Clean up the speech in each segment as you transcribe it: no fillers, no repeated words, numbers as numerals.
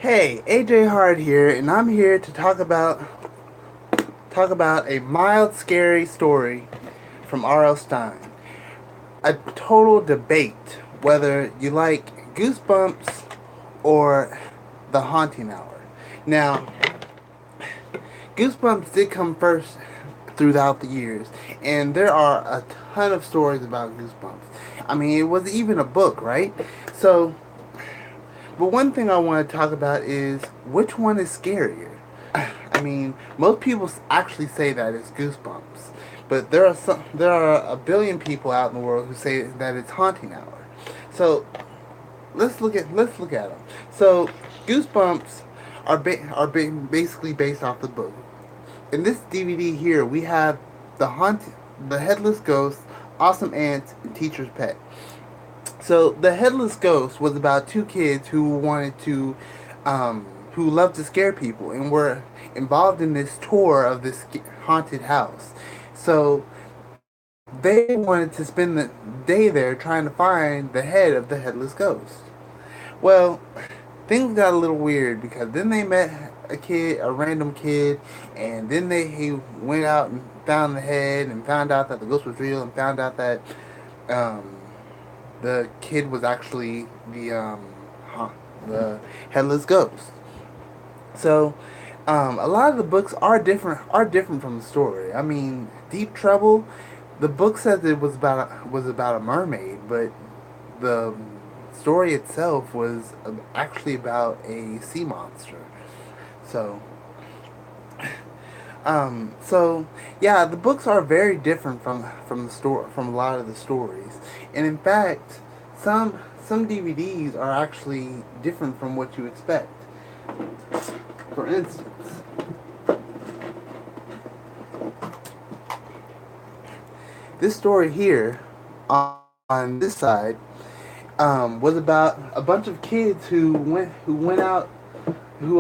Hey, AJ Hard here, and I'm here to talk about a mild, scary story from R.L. Stine. A total debate whether you like Goosebumps or The Haunting Hour. Now, Goosebumps did come first throughout the years, and there are a ton of stories about Goosebumps. I mean, it was even a book, right? So, but one thing I want to talk about is which one is scarier. I mean, most people actually say that it's Goosebumps, but there are a billion people out in the world who say that it's Haunting Hour. So let's look at them. So Goosebumps basically based off the book. In this DVD here, we have the Headless Ghost, Awesome Ants, and Teacher's Pet. So the Headless Ghost was about two kids who loved to scare people and were involved in this tour of this haunted house. So they wanted to spend the day there trying to find the head of the Headless Ghost. Well, things got a little weird because then they met a random kid, and then he went out and found the head and found out that the ghost was real and found out that um, the kid was actually the headless ghost. So, a lot of the books are different from the story. I mean, Deep Trouble, the book says it was about a mermaid, but the story itself was actually about a sea monster. So, so yeah, the books are very different from the story from a lot of the stories, and in fact, some DVDs are actually different from what you expect. For instance, this story here on this side was about a bunch of kids who went out who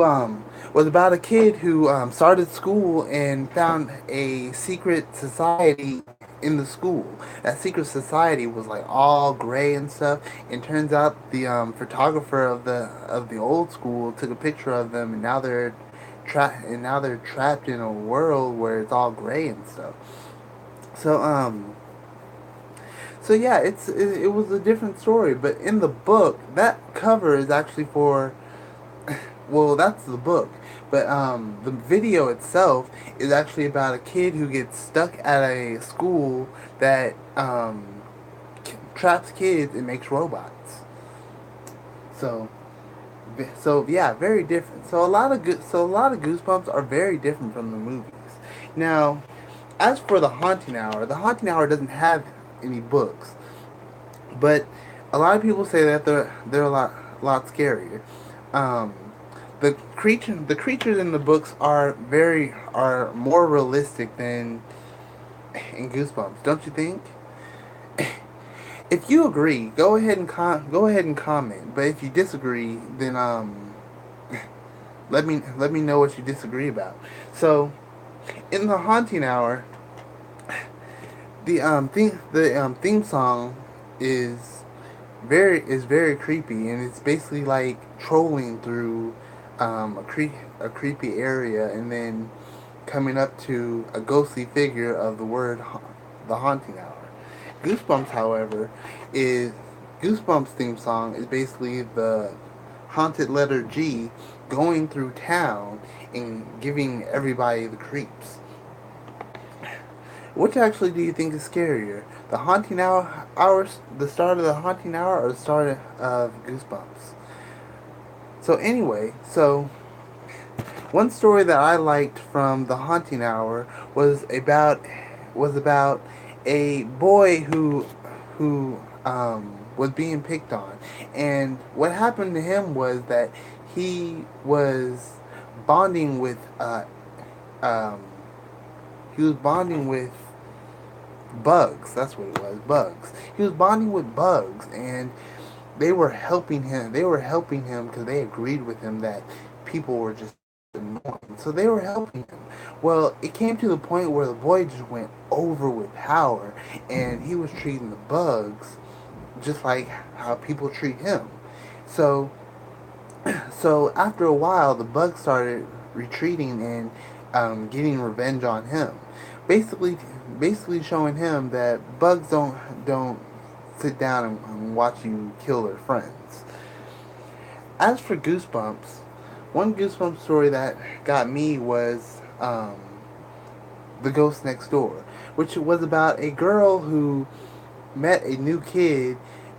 was about a kid who started school and found a secret society in the school. That secret society was like all gray and stuff. And turns out the photographer of the old school took a picture of them, and now they're trapped in a world where it's all gray and stuff. So yeah, it was a different story, but in the book, that cover is actually for well, that's the book. But the video itself is actually about a kid who gets stuck at a school that traps kids and makes robots. So, so yeah, very different. So a lot of Goosebumps are very different from the movies. Now, as for the Haunting Hour doesn't have any books, but a lot of people say that they're a lot scarier. Um, the creatures in the books are more realistic than in Goosebumps, don't you think? If you agree, go ahead and comment. But if you disagree, then let me know what you disagree about. So, in the Haunting Hour, theme song is very creepy, and it's basically like trolling through a creepy area, and then coming up to a ghostly figure of the haunting hour. Goosebumps, however, is Goosebumps theme song is basically the haunted letter G going through town and giving everybody the creeps. Which actually do you think is scarier? The the start of the haunting hour, or the start of Goosebumps? So anyway, so one story that I liked from the haunting hour was about a boy who was being picked on, and what happened to him was that he was bonding with um, he was bonding with bugs. That's what it was, bugs. He was bonding with bugs, and they were helping him. They were helping him because they agreed with him that people were just annoying. So they were helping him. Well, it came to the point where the boy just went over with power, and he was treating the bugs just like how people treat him. So, So after a while, the bug started retreating and getting revenge on him. Basically, basically showing him that bugs don't sit down and watch you kill their friends. As for Goosebumps, one Goosebumps story that got me was The Ghost Next Door, which was about a girl who met a new kid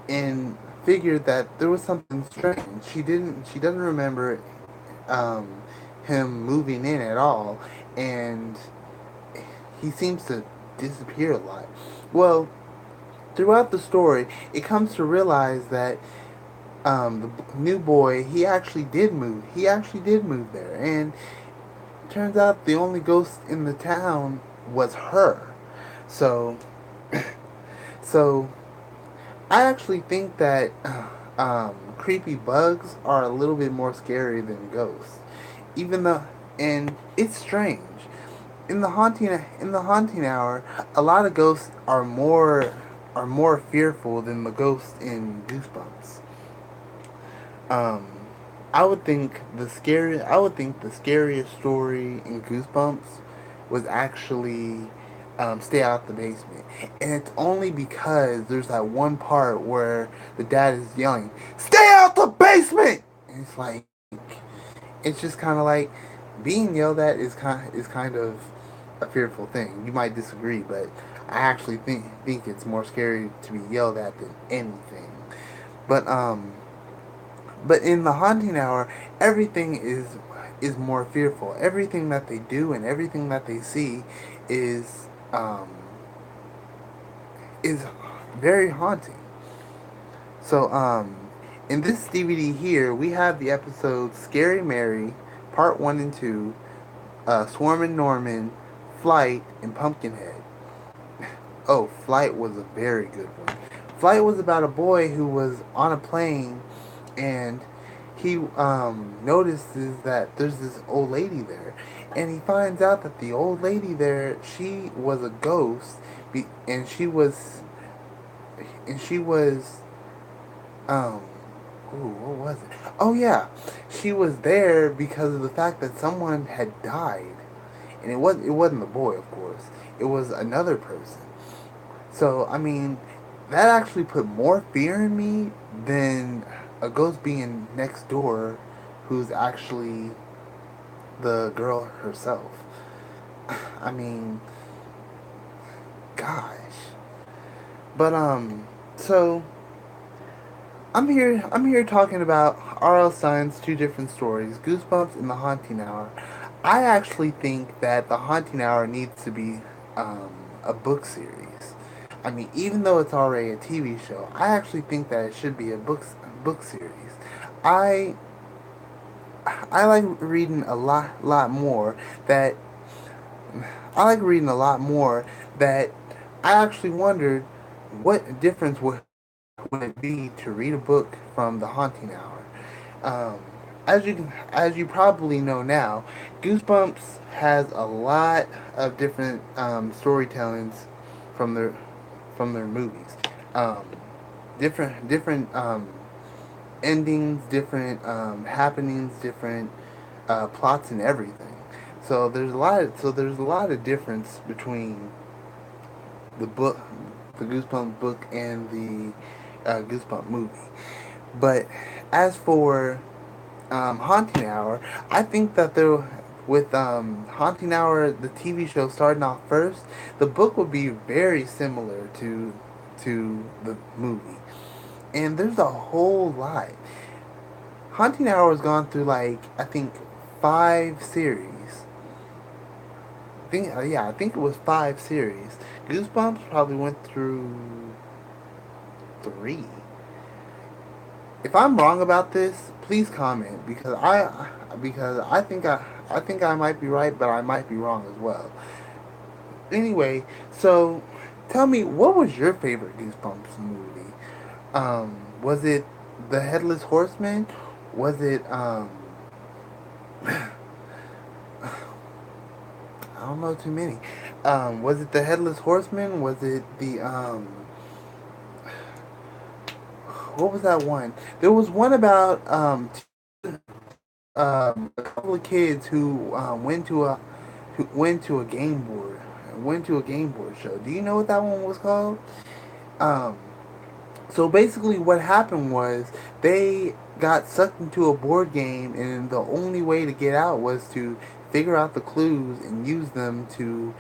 and figured that there was something strange. She doesn't remember um, him moving in at all, and he seems to disappear a lot. Well, throughout the story, it comes to realize that the new boy, he actually did move. He actually did move there, and turns out the only ghost in the town was her. So, so I actually think that creepy bugs are a little bit more scary than ghosts, even though, and it's strange. In the haunting hour, a lot of ghosts are more fearful than the ghosts in Goosebumps. Um, I would think the scariest story in Goosebumps was actually Stay Out the Basement. And it's only because there's that one part where the dad is yelling, "Stay out the basement!" And it's just kind of like being yelled at is kind of a fearful thing. You might disagree, but I actually think it's more scary to be yelled at than anything. But but in the haunting hour, everything is more fearful. Everything that they do and everything that they see is is very haunting. So in this DVD here, we have the episodes Scary Mary, Part 1 and 2, Swarm and Norman, Flight, and Pumpkinhead. Oh, Flight was a very good one. Flight was about a boy who was on a plane and he notices that there's this old lady there. And he finds out that the old lady there, she was a ghost, and she was um ooh, what was it? Oh yeah, she was there because of the fact that someone had died, and it wasn't the boy, of course. It was another person. So I mean, that actually put more fear in me than a ghost being next door, who's actually the girl herself. I mean, gosh. But so I'm here talking about R.L. Stine's two different stories, Goosebumps and The Haunting Hour. I actually think that The Haunting Hour needs to be a book series. I mean, even though it's already a TV show, I actually think that it should be a book series. I I like reading a lot more that I like reading a lot more that I actually wondered what difference would it be to read a book from The Haunting Hour. Um, as you probably know now, Goosebumps has a lot of different storytellings from their movies. Um, different endings, different happenings, different plots, and everything. So there's a lot of difference between the book, the Goosebump book, and the Goosebump movie. But as for Haunting Hour, I think that with Haunting Hour, the TV show starting off first, the book would be very similar to the movie, and there's a whole lot. Haunting Hour has gone through like I think 5 series. I think it was 5 series. Goosebumps probably went through 3. If I'm wrong about this, please comment because I think I might be right, but I might be wrong as well. Anyway, so tell me, what was your favorite Goosebumps movie? Was it the Headless Horseman? Was it I don't know too many. Was it the Headless Horseman? Was it the what was that one? There was one about a couple of kids who went to a game board went to a game board show. Do you know what that one was called? Um, so basically, what happened was they got sucked into a board game, and the only way to get out was to figure out the clues and use them to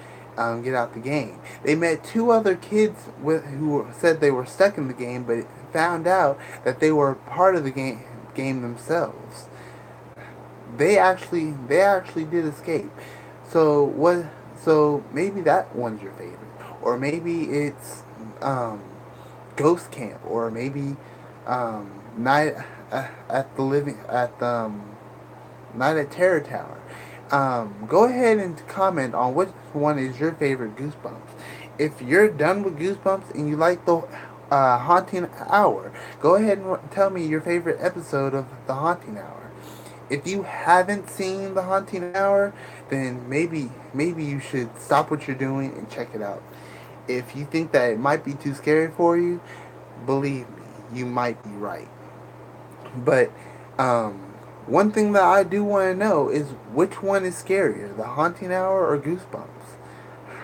get out the game. They met two other kids who said they were stuck in the game, but found out that they were part of the game themselves. They actually did escape. So what? So maybe that one's your favorite, or maybe it's um, Ghost Camp, or maybe Night at the Living at Night at Terror Tower. Go ahead and comment on which one is your favorite Goosebumps. If you're done with Goosebumps and you like the Haunting Hour, go ahead and tell me your favorite episode of the Haunting Hour. If you haven't seen the Haunting Hour, then maybe you should stop what you're doing and check it out. If you think that it might be too scary for you, believe me, you might be right. But um, one thing that I do want to know is which one is scarier, the Haunting Hour or Goosebumps?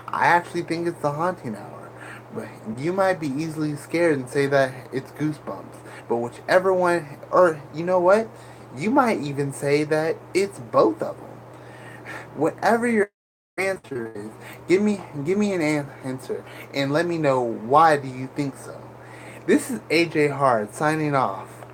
I actually think it's the Haunting Hour, but you might be easily scared and say that it's Goosebumps. But whichever one, or you know what, you might even say that it's both of them. Whatever your answer is, give me an answer and let me know why do you think so. This is AJ Hard signing off.